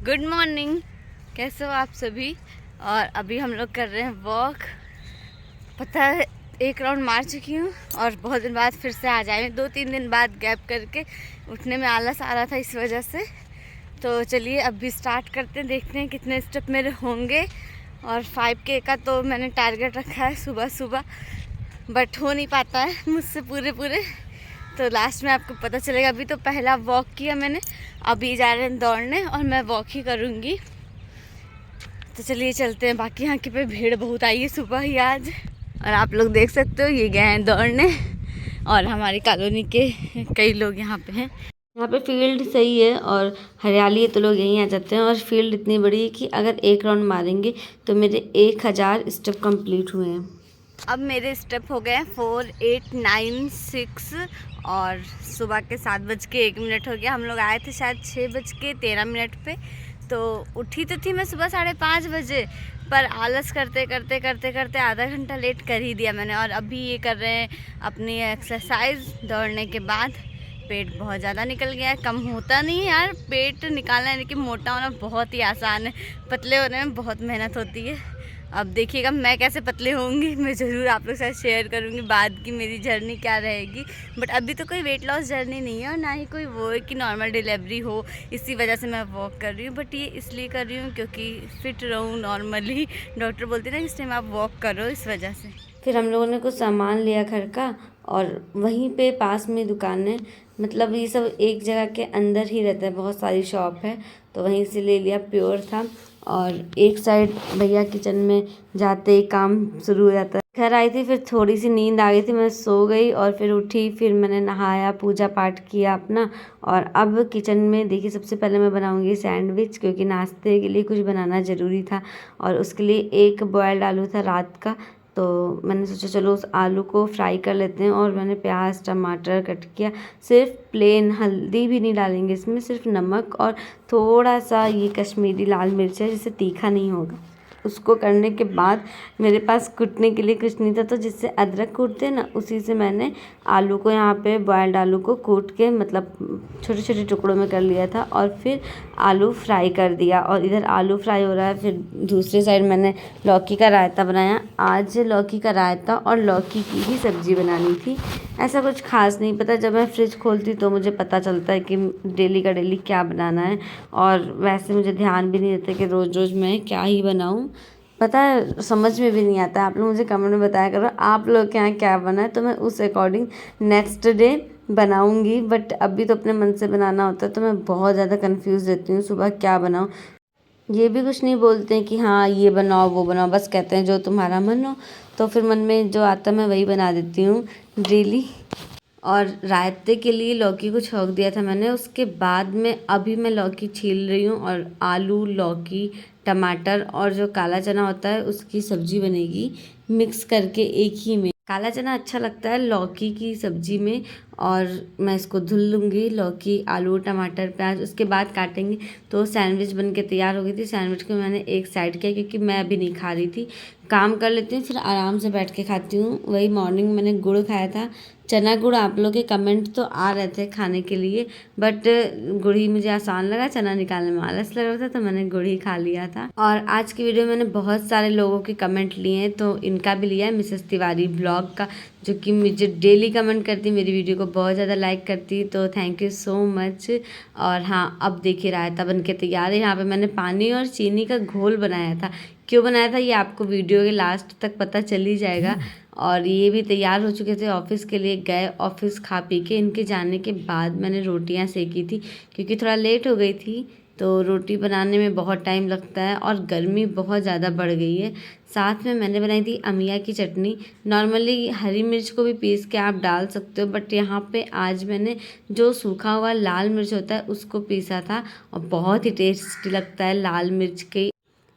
Good morning. कैसे हो आप सभी। और अभी हम लोग कर रहे हैं वॉक। पता है, एक राउंड मार चुकी हूँ और बहुत दिन बाद फिर से आ जाए। 2-3 दिन बाद गैप करके उठने में आलस आ रहा था इस वजह से। तो चलिए अभी स्टार्ट करते हैं, देखते हैं कितने स्टेप मेरे होंगे। और 5K का तो मैंने टारगेट रखा है सुबह सुबह, बट हो नहीं पाता है मुझसे पूरे पूरे। तो लास्ट में आपको पता चलेगा। अभी तो पहला वॉक किया मैंने, अभी जा रहे हैं दौड़ने और मैं वॉक ही करूँगी। तो चलिए चलते हैं। बाकी यहाँ की पे भीड़ बहुत आई है सुबह ही आज, और आप लोग देख सकते हो ये गए हैं दौड़ने। और हमारी कॉलोनी के कई लोग यहाँ पे हैं। यहाँ पे फील्ड सही है और हरियाली है तो लोग यहीं आ जाते हैं। और फील्ड इतनी बड़ी है कि अगर एक राउंड मारेंगे तो मेरे 1000 स्टेप कंप्लीट हुए हैं। अब मेरे स्टेप हो गए 4, 8, 9, 6 और सुबह के 7:01 हो गया। हम लोग आए थे शायद 6:13 पे। तो उठी तो थी मैं सुबह 5:30 बजे, पर आलस करते करते करते करते आधा घंटा लेट कर ही दिया मैंने। और अभी ये कर रहे हैं अपनी एक्सरसाइज दौड़ने के बाद। पेट बहुत ज़्यादा निकल गया है। कम होता नहीं है यार पेट निकालना, यानी कि मोटा होना बहुत ही आसान है, पतले होने में बहुत मेहनत होती है। अब देखिएगा मैं कैसे पतले होंगी, मैं ज़रूर आप लोग के साथ शेयर करूँगी बाद की मेरी जर्नी क्या रहेगी। बट अभी तो कोई वेट लॉस जर्नी नहीं है और ना ही कोई वो है कि नॉर्मल डिलीवरी हो, इसी वजह से मैं वॉक कर रही हूँ। बट ये इसलिए कर रही हूँ क्योंकि फिट रहूँ नॉर्मली। डॉक्टर बोलते हैं ना इस टाइम आप वॉक करो, इस वजह से। फिर हम लोगों ने कुछ सामान लिया घर का, और वहीं पे पास में दुकान है। मतलब ये सब एक जगह के अंदर ही रहता है, बहुत सारी शॉप है, तो वहीं से ले लिया। प्योर था। और एक साइड भैया किचन में जाते ही काम शुरू हो जाता है। घर आई थी, फिर थोड़ी सी नींद आ गई थी, मैं सो गई और फिर उठी, फिर मैंने नहाया, पूजा पाठ किया अपना। और अब किचन में देखिए, सबसे पहले मैं बनाऊंगी सैंडविच, क्योंकि नाश्ते के लिए कुछ बनाना ज़रूरी था। और उसके लिए एक बॉयल्ड आलू था रात का, तो मैंने सोचा चलो उस आलू को फ्राई कर लेते हैं। और मैंने प्याज टमाटर कट किया, सिर्फ प्लेन, हल्दी भी नहीं डालेंगे इसमें, सिर्फ नमक और थोड़ा सा ये कश्मीरी लाल मिर्च है, जिससे तीखा नहीं होगा। उसको करने के बाद मेरे पास कूटने के लिए कुछ नहीं था, तो जिससे अदरक कूटते हैं ना, उसी से मैंने आलू को, यहाँ पे बॉयल्ड आलू को कूट के मतलब छोटे छोटे टुकड़ों में कर लिया था। और फिर आलू फ्राई कर दिया। और इधर आलू फ्राई हो रहा है, फिर दूसरी साइड मैंने लौकी का रायता बनाया। आज लौकी का रायता और लौकी की ही सब्ज़ी बनानी थी। ऐसा कुछ खास नहीं पता, जब मैं फ्रिज खोलती तो मुझे पता चलता है कि डेली का डेली क्या बनाना है। और वैसे मुझे ध्यान भी नहीं रहता कि रोज़ रोज़ मैं क्या ही बनाऊँ। पता है, समझ में भी नहीं आता। आप लोग मुझे कमेंट में बताया करो आप लोग के यहाँ क्या बना है, तो मैं उस अकॉर्डिंग नेक्स्ट डे बनाऊँगी। बट अभी तो अपने मन से बनाना होता है, तो मैं बहुत ज़्यादा कंफ्यूज रहती हूँ सुबह क्या बनाऊँ। ये भी कुछ नहीं बोलते हैं कि हाँ ये बनाओ वो बनाओ, बस कहते हैं जो तुम्हारा मन हो। तो फिर मन में जो आता मैं वही बना देती हूँ डेली। और रायते के लिए लौकी को छौंक दिया था मैंने। उसके बाद में अभी मैं लौकी छील रही हूँ, और आलू, लौकी, टमाटर और जो काला चना होता है उसकी सब्ज़ी बनेगी मिक्स करके एक ही में। काला चना अच्छा लगता है लौकी की सब्ज़ी में। और मैं इसको धुल लूँगी, लौकी, आलू, टमाटर, प्याज, उसके बाद काटेंगे। तो सैंडविच बन के तैयार हो गई थी। सैंडविच को मैंने एक साइड किया, क्योंकि मैं अभी नहीं खा रही थी, काम कर लेती हूँ फिर आराम से बैठ के खाती हूँ। वही मॉर्निंग मैंने गुड़ खाया था, चना गुड़। आप लोग के कमेंट तो आ रहे थे खाने के लिए, बट गुड़ ही मुझे आसान लगा, चना निकालने में आलस लग रहा था, तो मैंने गुड़ ही खा लिया था। और आज की वीडियो में मैंने बहुत सारे लोगों के कमेंट लिए हैं, तो इनका भी लिया है, मिसेस तिवारी ब्लॉग का, जो कि मुझे डेली कमेंट करती, मेरी वीडियो को बहुत ज़्यादा लाइक करती, तो थैंक यू सो मच। और हाँ, अब देखिए रायता बन के तैयार है। यहाँ पे मैंने पानी और चीनी का घोल बनाया था। क्यों बनाया था ये आपको वीडियो के लास्ट तक पता चल ही जाएगा। और ये भी तैयार हो चुके थे, ऑफिस के लिए गए। ऑफिस खा पी के इनके जाने के बाद मैंने रोटियां सेकी थी, क्योंकि थोड़ा लेट हो गई थी, तो रोटी बनाने में बहुत टाइम लगता है और गर्मी बहुत ज़्यादा बढ़ गई है। साथ में मैंने बनाई थी अमिया की चटनी। नॉर्मली हरी मिर्च को भी पीस के आप डाल सकते हो, बट यहाँ पे आज मैंने जो सूखा हुआ लाल मिर्च होता है उसको पीसा था, और बहुत ही टेस्टी लगता है लाल मिर्च की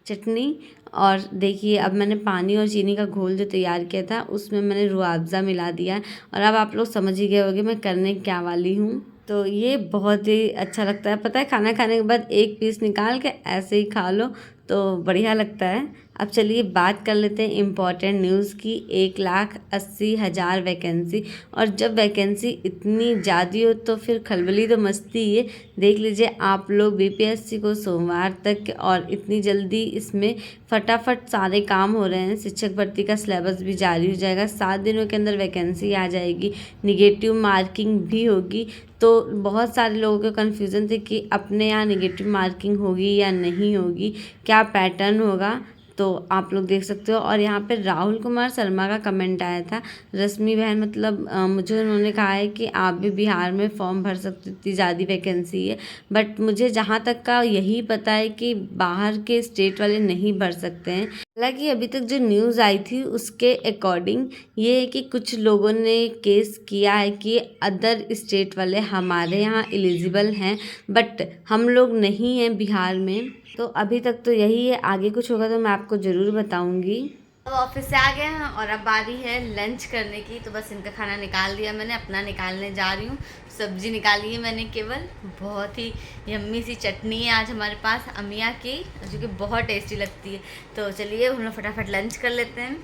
चटनी। और देखिए अब मैंने पानी और चीनी का घोल जो तैयार किया था उसमें मैंने रूह अफ़ज़ा मिला दिया है। और अब आप लोग समझ ही गए होंगे मैं करने क्या वाली हूँ। तो ये बहुत ही अच्छा लगता है। पता है, खाना खाने के बाद एक पीस निकाल के ऐसे ही खा लो तो बढ़िया लगता है। अब चलिए बात कर लेते हैं इम्पॉर्टेंट न्यूज़ की। 1,80,000 वैकेंसी, और जब वैकेंसी इतनी ज़्यादा हो तो फिर खलबली तो मचती ही है। देख लीजिए आप लोग, बीपीएससी को सोमवार तक और इतनी जल्दी इसमें फटाफट सारे काम हो रहे हैं। शिक्षक भर्ती का सिलेबस भी जारी हो जाएगा, 7 दिनों के अंदर वैकेंसी आ जाएगी, निगेटिव मार्किंग भी होगी। तो बहुत सारे लोगों को कन्फ्यूज़न थे कि अपने यहाँ निगेटिव मार्किंग होगी या नहीं होगी, क्या पैटर्न होगा। तो आप लोग देख सकते हो। और यहाँ पे राहुल कुमार शर्मा का कमेंट आया था, रश्मि बहन मतलब मुझे उन्होंने कहा है कि आप भी बिहार में फॉर्म भर सकते, इतनी ज़्यादा वैकेंसी है। बट मुझे जहाँ तक का यही पता है कि बाहर के स्टेट वाले नहीं भर सकते हैं। हालांकि अभी तक जो न्यूज़ आई थी उसके अकॉर्डिंग ये है कि कुछ लोगों ने केस किया है कि अदर स्टेट वाले हमारे यहाँ एलिजिबल हैं, बट हम लोग नहीं हैं बिहार में। तो अभी तक तो यही है, आगे कुछ होगा तो मैं आपको ज़रूर बताऊंगी। अब ऑफिस से आ गए हैं और अब बारी है लंच करने की। तो बस इनका खाना निकाल दिया मैंने, अपना निकालने जा रही हूँ। सब्जी निकाली है मैंने केवल, बहुत ही यम्मी सी चटनी है आज हमारे पास अमिया की, जो कि बहुत टेस्टी लगती है। तो चलिए हम लोग फटाफट लंच कर लेते हैं।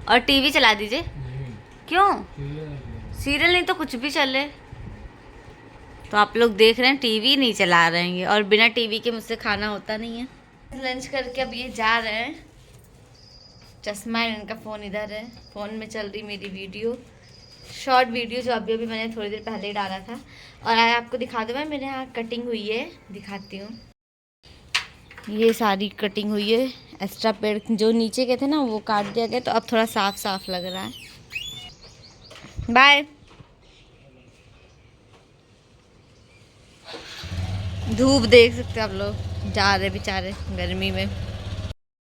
और टीवी चला दीजिए। क्यों? सीरियल नहीं तो कुछ भी चले। तो आप लोग देख रहे हैं टीवी नहीं चला रहे हैं, और बिना टीवी के मुझसे खाना होता नहीं है। लंच करके अब ये जा रहे हैं। चश्मा है इनका, फ़ोन इधर है, फ़ोन में चल रही मेरी वीडियो, शॉर्ट वीडियो जो अभी मैंने थोड़ी देर पहले ही डाला था। और आया आपको दिखा दूँ, मैं मेरे यहाँ कटिंग हुई है, दिखाती हूँ। ये सारी कटिंग हुई है, एक्स्ट्रा पेड़ जो नीचे के थे ना वो काट दिया गया, तो अब थोड़ा साफ साफ लग रहा है। बाय। धूप देख सकते हो आप लोग, जा रहे बेचारे गर्मी में।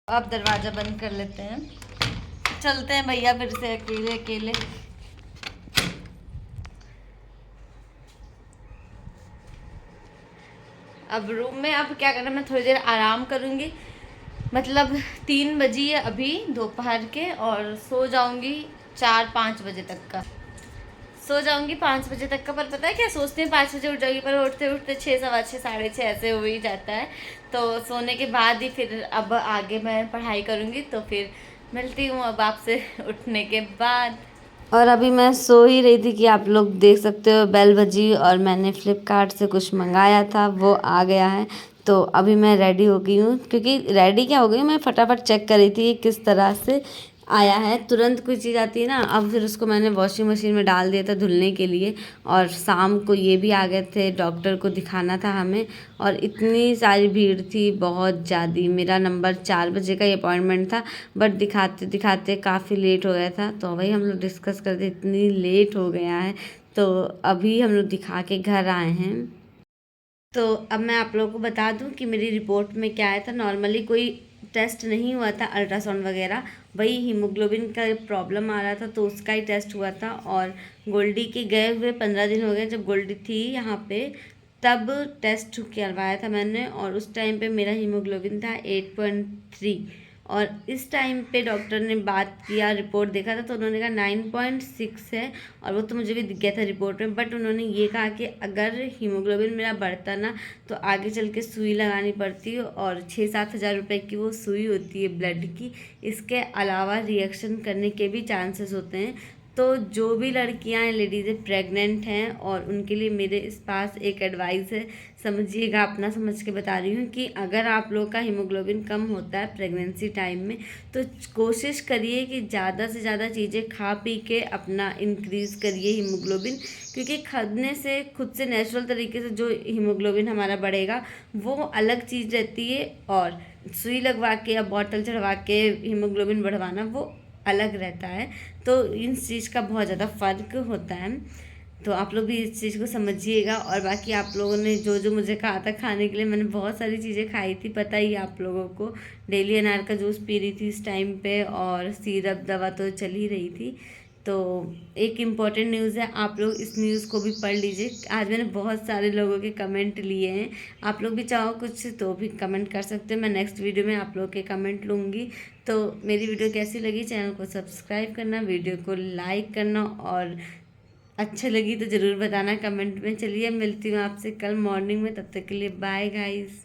अब दरवाज़ा बंद कर लेते हैं, चलते हैं भैया फिर से अकेले अकेले। अब रूम में अब क्या करना, मैं थोड़ी देर आराम करूँगी, मतलब 3 बजी है अभी दोपहर के, और सो जाऊँगी 4-5 बजे तक का, सो जाऊँगी 5 बजे तक का। पर पता है क्या सोचते हैं, 5 बजे उठ जाऊँगी, पर उठते उठते 6, 6:15, 6:30 ऐसे हो ही जाता है। तो सोने के बाद ही फिर अब आगे मैं पढ़ाई करूँगी। तो फिर मिलती हूँ अब आपसे उठने के बाद। और अभी मैं सो ही रही थी कि आप लोग देख सकते हो बेल बजी, और मैंने फ्लिपकार्ट से कुछ मंगाया था वो आ गया है। तो अभी मैं रेडी हो गई हूँ, क्योंकि रेडी क्या हो गई, मैं फटाफट चेक कर रही थी किस तरह से आया है। तुरंत कोई चीज़ आती है ना, अब फिर उसको मैंने वॉशिंग मशीन में डाल दिया था धुलने के लिए। और शाम को ये भी आ गए थे, डॉक्टर को दिखाना था हमें, और इतनी सारी भीड़ थी, बहुत ज़्यादा। मेरा नंबर 4 बजे का ही अपॉइंटमेंट था, बट दिखाते दिखाते काफ़ी लेट हो गया था। तो वही हम लोग डिस्कस करते, इतनी लेट हो गया है। तो अभी हम लोग दिखा के घर आए हैं। तो अब मैं आप लोगों को बता दूं कि मेरी रिपोर्ट में क्या आया था। नॉर्मली कोई टेस्ट नहीं हुआ था, अल्ट्रासाउंड वगैरह, वही हीमोग्लोबिन का प्रॉब्लम आ रहा था तो उसका ही टेस्ट हुआ था। और गोल्डी के गए हुए 15 दिन हो गए, जब गोल्डी थी यहाँ पे तब टेस्ट करवाया था मैंने, और उस टाइम पे मेरा हीमोग्लोबिन था 8.3। और इस टाइम पे डॉक्टर ने बात किया, रिपोर्ट देखा था तो उन्होंने कहा 9.6 है, और वो तो मुझे भी दिख गया था रिपोर्ट में। बट उन्होंने ये कहा कि अगर हीमोग्लोबिन मेरा बढ़ता ना तो आगे चल के सुई लगानी पड़ती है, और 6-7 हज़ार रुपये की वो सुई होती है ब्लड की। इसके अलावा रिएक्शन करने के भी चांसेस होते हैं। तो जो भी लड़कियां लेडीज़ें प्रेग्नेंट हैं और उनके लिए मेरे इस पास एक एडवाइस है, समझिएगा, अपना समझ के बता रही हूँ कि अगर आप लोग का हीमोग्लोबिन कम होता है प्रेगनेंसी टाइम में तो कोशिश करिए कि ज़्यादा से ज़्यादा चीज़ें खा पी के अपना इंक्रीज़ करिए हीमोग्लोबिन, क्योंकि खाने से खुद से नेचुरल तरीके से जो हीमोग्लोबिन हमारा बढ़ेगा वो अलग चीज़ रहती है, और सुई लगवा के या बॉटल चढ़वा के हीमोग्लोबिन बढ़वाना वो अलग रहता है। तो इन चीज़ का बहुत ज़्यादा फ़र्क होता है। तो आप लोग भी इस चीज़ को समझिएगा। और बाकी आप लोगों ने जो जो मुझे कहा था खाने के लिए, मैंने बहुत सारी चीज़ें खाई थी, पता ही आप लोगों को। डेली अनार का जूस पी रही थी इस टाइम पे, और सिरप दवा तो चल ही रही थी। तो एक इम्पॉर्टेंट न्यूज़ है, आप लोग इस न्यूज़ को भी पढ़ लीजिए। आज मैंने बहुत सारे लोगों के कमेंट लिए हैं, आप लोग भी चाहो कुछ तो भी कमेंट कर सकते हो, मैं नेक्स्ट वीडियो में आप लोग के कमेंट लूँगी। तो मेरी वीडियो कैसी लगी, चैनल को सब्सक्राइब करना, वीडियो को लाइक करना, और अच्छी लगी तो ज़रूर बताना कमेंट में। चलिए मिलती हूँ आपसे कल मॉर्निंग में, तब तक के लिए बाय गाइस।